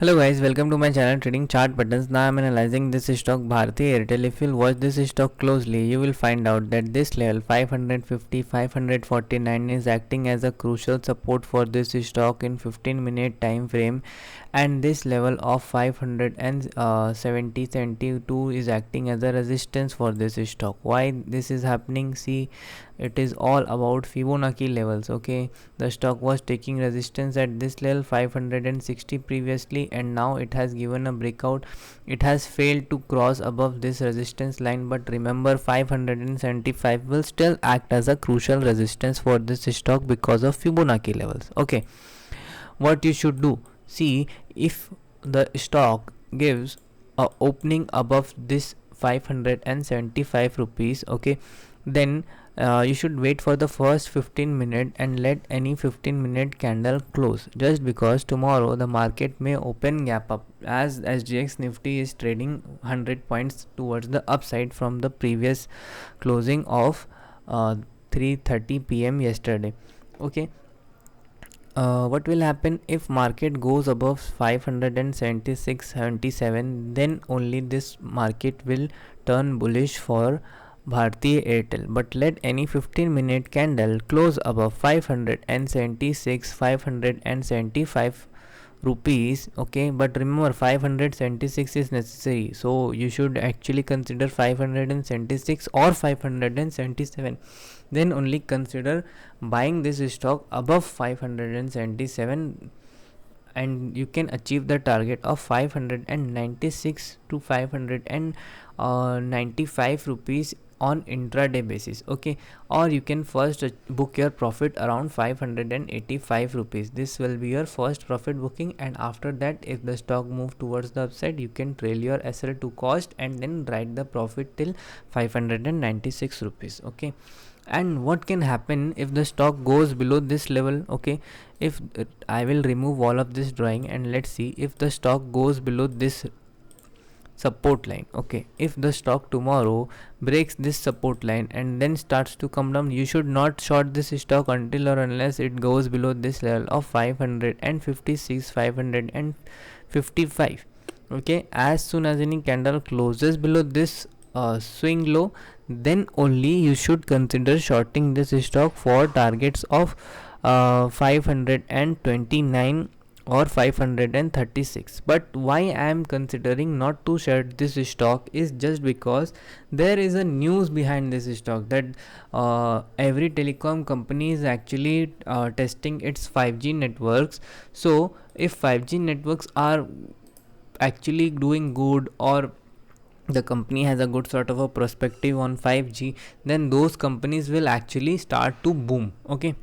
Hello guys, welcome to my channel Trading Chart Buttons. Now I am analyzing this stock Bharti Airtel. If you'll watch this stock closely, you will find out that this level 550 549 is acting as a crucial support for this stock in 15-minute time frame, and this level of 570 72 is acting as a resistance for this stock. Why this is happening? See, it is all about Fibonacci levels. Okay, the stock was taking resistance at this level 560 previously, and now it has given a breakout. It has failed to cross above this resistance line, but remember 575 will still act as a crucial resistance for this stock because of Fibonacci levels. Okay, what you should do, see, if the stock gives a opening above this 575 rupees, okay, then you should wait for the first 15 minute and let any 15-minute candle close, just because tomorrow the market may open gap up, as SGX Nifty is trading 100 points towards the upside from the previous closing of 3:30 p.m. yesterday. Okay, what will happen if market goes above 576.77? Then only this market will turn bullish for Bharti Airtel. But let any 15-minute candle close above 576 575 rupees. Okay, but remember 576 is necessary, so you should actually consider 576 or 577. Then only consider buying this stock above 577, and you can achieve the target of 596 to 595 rupees on intraday basis. Okay, or you can first book your profit around 585 rupees. This will be your first profit booking, and after that, if the stock move towards the upside, you can trail your SL to cost and then write the profit till 596 rupees. Okay, and what can happen if the stock goes below this level? Okay, if I will remove all of this drawing and let's see if the stock goes below this support line. Okay, if the stock tomorrow breaks this support line and then starts to come down, you should not short this stock until or unless it goes below this level of 556 555. Okay, as soon as any candle closes below this swing low, then only you should consider shorting this stock for targets of 529 or 536. But why I am considering not to short this stock is just because there is a news behind this stock that every telecom company is actually testing its 5G networks. So if 5G networks are actually doing good, or the company has a good sort of a perspective on 5G, then those companies will actually start to boom. Okay,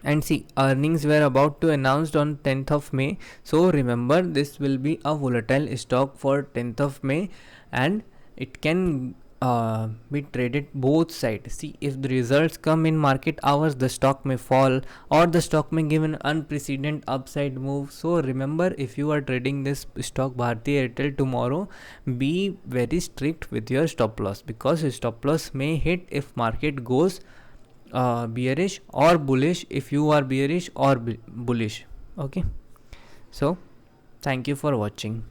and see, earnings were about to announced on 10th of May, so remember this will be a volatile stock for 10th of May, and it can be traded both sides. See, if the results come in market hours, the stock may fall or the stock may give an unprecedented upside move. So remember, if you are trading this stock Bharti Airtel tomorrow, be very strict with your stop loss, because stop loss may hit if market goes bearish or bullish, if you are bearish or bullish. Okay, so thank you for watching.